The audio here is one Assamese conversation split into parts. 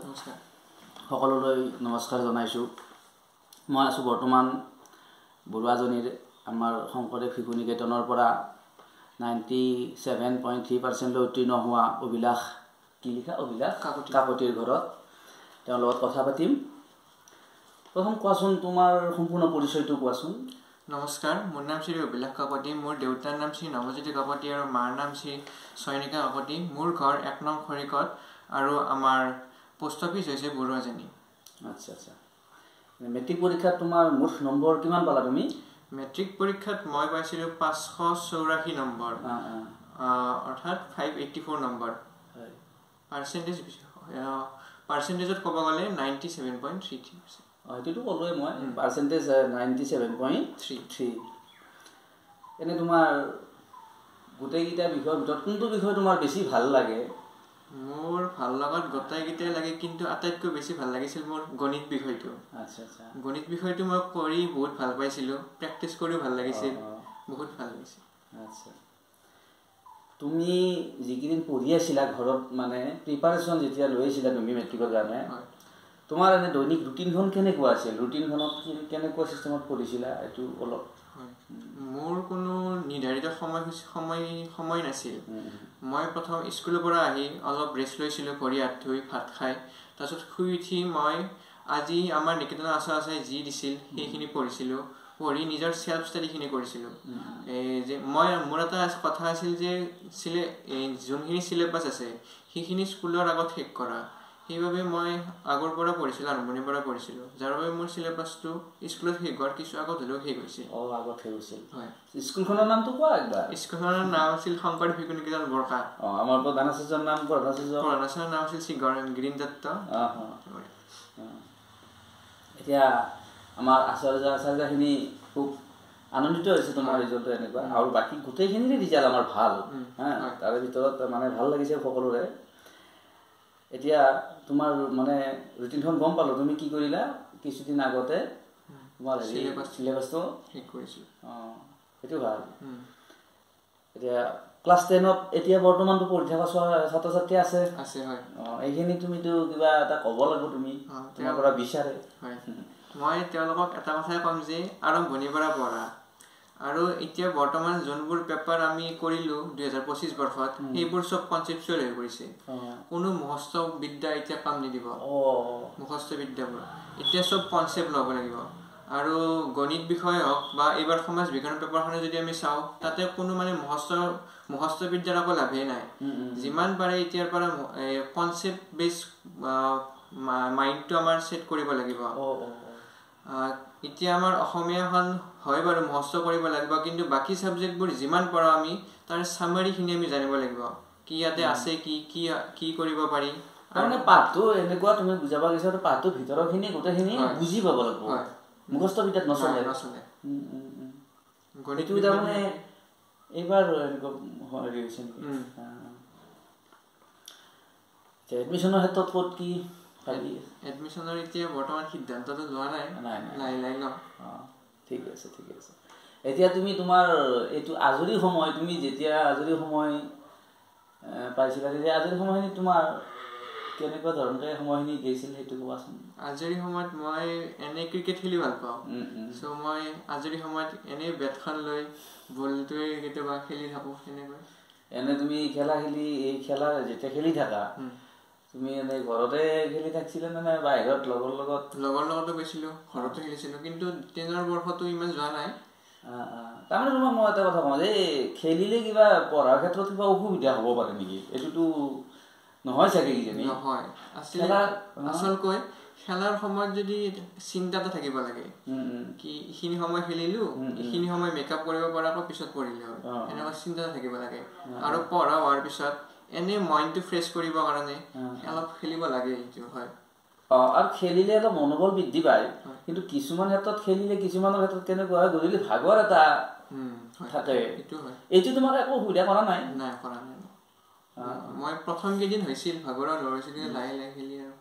নমস্কাৰ সকলোলৈ নমস্কাৰ জনাইছোঁ। মই আছোঁ বৰ্তমান বৰুৱাজনীৰ আমাৰ শংকৰদেৱ শিশু নিকেতনৰ পৰা 97.3% উত্তীৰ্ণ হোৱা অভিলাষ কাকতিৰ ঘৰত তেওঁৰ লগত কথা পাতিম। প্ৰথম কোৱাচোন, তোমাৰ সম্পূৰ্ণ পৰিচয়টো কোৱাচোন। নমস্কাৰ, মোৰ নাম শ্ৰী অভিলাষ কাকতি। মোৰ দেউতাৰ নাম শ্ৰী নৱজ্যোতি কাকতি আৰু মাৰ নাম শ্ৰী চয়নিকা কাকতি। মোৰ ঘৰ 1 নং খৰিকত আৰু আমাৰ পোষ্ট অফিচ হৈছে বৰুৱাজনী। আচ্ছা আচ্ছা। মেট্ৰিক পৰীক্ষাত তোমাৰ মুঠ নম্বৰ কিমান পালা তুমি? মেট্ৰিক পৰীক্ষাত মই পাইছিলোঁ 584 নম্বৰ, অৰ্থাৎ 584 নম্বৰ। পাৰ্চেণ্টেজত ক'ব গ'লে 97.33%। সেইটোতো ক'লোৱে মই, পাৰ্চেণ্টেজ 97.33। এনে তোমাৰ গোটেইকেইটা বিষয়ৰ ভিতৰত কোনটো বিষয় তোমাৰ বেছি ভাল লাগে? মোৰ ভাল লগাত গোটেইকেইটাই লাগে, কিন্তু আটাইতকৈ বেছি ভাল লাগিছিল মোৰ গণিত বিষয়টো। আচ্ছা আচ্ছা। গণিত বিষয়টো মই কৰি বহুত ভাল পাইছিলোঁ, প্ৰেক্টিচ কৰিও ভাল লাগিছিল, বহুত ভাল লাগিছিল। আচ্ছা, তুমি যিকেইদিন পঢ়ি আছিলা ঘৰত, মানে প্ৰিপাৰেশ্যন যেতিয়া লৈ আছিলা তুমি মেট্ৰিকৰ কাৰণে, তোমাৰ এনে দৈনিক ৰুটিনখন কেনেকুৱা আছিল? ৰুটিনখনত কেনেকুৱা চিষ্টেমত পঢ়িছিলা এইটো অলপ? মোৰ কোনো নিৰ্ধাৰিত সময় নাছিল। মই প্ৰথম স্কুলৰ পৰা আহি অলপ ৰেষ্ট লৈছিলোঁ, ভৰি হাত ধুই ভাত খাই, তাৰপিছত শুই উঠি মই আজি আমাৰ নিকেতনৰ আচাৰ্যই যি দিছিল সেইখিনি পঢ়িছিলোঁ, পঢ়ি নিজৰ চেল্ফ ষ্টাডিখিনি কৰিছিলোঁ। যে মোৰ এটা কথা আছিল যে যোনখিনি চিলেবাছ আছে সেইখিনি স্কুলৰ আগত শেষ কৰা। সেইবাবে মই আগৰ পৰা পঢ়িছিলোঁ, আৰম্ভণিৰ পৰা পঢ়িছিলোঁ, যাৰ বাবে মোৰ চিলেবাছটো স্কুলত শেষ হোৱাৰ কিছু আগত হ'লেও শেষ হৈছিল। আগত শেষ হৈছিল। হয়। স্কুলখনৰ নামটো কোৱা একবাৰ। স্কুলখনৰ নাম আছিল শংকৰদেৱ শিশু নিকেতন বৰকা। আমাৰ প্ৰধানাচাৰ্যৰ নাম? প্ৰধানাচাৰ্যৰ নাম আছিল শ্ৰী গিৰীন দত্ত। এতিয়া আমাৰ আচাৰ্যখিনি খুব আনন্দিত হৈছে তোমাৰ ৰিজাল্টটো এনেকুৱা, আৰু বাকী গোটেইখিনিৰে ৰিজাল্ট আমাৰ ভাল, তাৰে ভিতৰত মানে ভাল লাগিছে সকলোৰে। এতিয়া তোমাৰ মানে ৰুটিনখন গম পালোঁ, তুমি কি কৰিলা কিছুদিন আগতে তোমাৰ চিলেবাছটো শেষ কৰিছিলোঁ। সেইটো ভাল। এতিয়া ক্লাছ 10ত এতিয়া বৰ্তমানটো পঢ়ি থকা ছাত্ৰ ছাত্ৰী আছে। এইখিনি তুমিতো কিবা এটা ক'ব লাগিব, তুমি তোমাৰ পৰা বিচাৰে। মই তেওঁলোকক এটা কথাই ক'ম যে আৰম্ভণিৰ পৰা পঢ়া, আৰু এতিয়া বৰ্তমান যোনবোৰ পেপাৰ আমি কৰিলোঁ 2025 বৰ্ষত, সেইবোৰ চব কনচেপচুৱেল হৈ পৰিছে। কোনো মুখস্থ বিদ্যা এতিয়া কাম নিদিব। মুখস্থ বিদ্যাবোৰ এতিয়া চব কনচেপ্ট ল'ব লাগিব। আৰু গণিত বিষয় হওক বা এইবাৰ সমাজ বিজ্ঞানৰ পেপাৰখনে যদি আমি চাওঁ, তাতে কোনো মানে মুখস্থ বিদ্যাৰ একো লাভেই নাই। যিমান পাৰে এতিয়াৰ পৰা কনচেপ্ট বেছ মাইণ্ডটো আমাৰ ছেট কৰিব লাগিব। এতিয়া আমাৰ অসমীয়াখন হয় বাৰু মুখস্থ কৰিব লাগিব, কিন্তু বাকী ছাবজেক্টবোৰ যিমান পাৰোঁ আমি তাৰ চামাৰীখিনি আমি জানিব লাগিব, কি ইয়াতে আছে, কি কৰিব পাৰি। তাৰমানে পাঠটো এনেকুৱা তুমি বুজাব বিচাৰা, পাঠটোৰ ভিতৰৰখিনি গোটেইখিনি বুজি পাব লাগিব, মুখস্থ বিদ্যাত নচলে। গণিতটো তাৰমানে এইবাৰ হেৰি হৈছে নেকি? এডমিশ্যনৰ ক্ষেত্ৰত ক'ত কি? এডমিশ্যনৰ এতিয়া বৰ্তমান সিদ্ধান্তটো লোৱা নাই। ঠিক আছে ঠিক আছে। এতিয়া তুমি তোমাৰ এইটো আজৰি সময়, তুমি যেতিয়া আজৰি সময় পাইছিলা, তেতিয়া আজৰি সময়খিনি তোমাৰ কেনেকুৱা ধৰণে সময়খিনি গৈছিল সেইটো কোৱাচোন। আজৰি সময়ত মই এনেই ক্ৰিকেট খেলি ভাল পাওঁ। চ' মই আজৰি সময়ত এনেই বেটখন লৈ বলটোৱে কেতিয়াবা খেলি থাকোঁ সেনেকৈ। এনে তুমি খেলা যেতিয়া খেলি থাকা, তুমি এনেই ঘৰতে খেলি থাকিছিলা নে বাহিৰত লগৰ লগতো গৈছিলোঁ, ঘৰতো খেলিছিলোঁ, কিন্তু 10ৰ বৰ্ষতো ইমান যোৱা নাই। তাৰমানে তোমাক মই এটা কথা কওঁ যে খেলিলে কিবা পঢ়াৰ ক্ষেত্ৰত কিবা অসুবিধা হ'ব পাৰে নেকি? এইটোতো নহয় চাগে? কিজানি নহয়। আচলকৈ খেলাৰ সময়ত যদি চিন্তা এটা থাকিব লাগে, কি এইখিনি সময় খেলিলোঁ, এইখিনি সময় মেকআপ কৰিব পৰাকৈ পিছত পঢ়িলে হয়, এনেকুৱা চিন্তা থাকিব লাগে। আৰু পঢ়া হোৱাৰ পিছত এনেই মাইণ্ডটো ফ্ৰেছ কৰিবৰ কাৰণে অলপ খেলিব লাগে। সেইটো হয়। আৰু খেলিলে অলপ মনোবল বৃদ্ধি পায়, কিন্তু কিছুমান ক্ষেত্ৰত খেলিলে কিছুমানৰ ক্ষেত্ৰত কেনেকুৱা হয়, গধূলি ভাগৰ এটা থাকে। এইটো তোমাৰ একো অসুবিধা কৰা নাই? নাই, কৰা নাই। মই প্ৰথম কেইদিন হৈছিল ভাগৰৰ ধৰিছিল, কিন্তু লাহে লাহে খেলি আৰু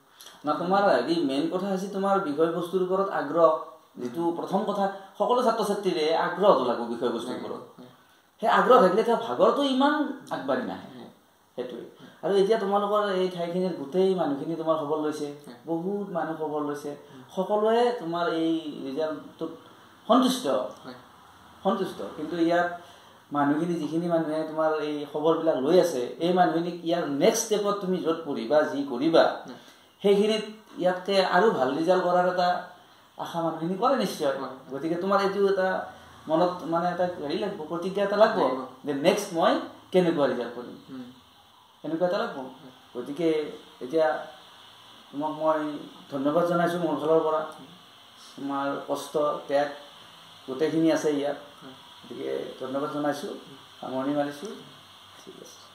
তোমাৰ মেইন কথা হৈছে তোমাৰ বিষয়বস্তুৰ ওপৰত আগ্ৰহ। যিটো প্ৰথম কথা, সকলো ছাত্ৰ ছাত্ৰীৰে আগ্ৰহটো লাগিব বিষয়বস্তুৰ ওপৰত। সেই আগ্ৰহ থাকিলে তেওঁ ভাগৰটো ইমান আগবাঢ়ি নাহে। সেইটোৱে আৰু এতিয়া তোমালোকৰ এই ঠাইখিনিৰ গোটেই মানুহখিনি তোমাৰ খবৰ লৈছে বহুত মানুহ খবৰ লৈছে সকলোৱে তোমাৰ এই ৰিজাল্টটোত সন্তুষ্ট কিন্তু ইয়াত মানুহখিনি যিখিনি মানুহে তোমাৰ এই খবৰবিলাক লৈ আছে এই মানুহখিনিক ইয়াৰ নেক্সট ষ্টেপত তুমি য'ত পঢ়িবা যি কৰিবা সেইখিনিত ইয়াতকৈ আৰু ভাল ৰিজাল্ট কৰাৰ এটা আশা মানুহখিনি কৰে নিশ্চয় গতিকে তোমাৰ এইটো এটা মনত মানে এটা হেৰি লাগিব প্ৰতিজ্ঞা এটা লাগিব যে নেক্সট মই কেনেকুৱা ৰিজাল্ট কৰিম এনেকুৱা এটা লাগিব গতিকে এতিয়া তোমাক মই ধন্যবাদ জনাইছোঁ মোৰ ফালৰ পৰা তোমাৰ কষ্ট ত্যাগ গোটেইখিনি আছে ইয়াত গতিকে ধন্যবাদ জনাইছোঁ সামৰণি মাৰিছোঁ ঠিক আছে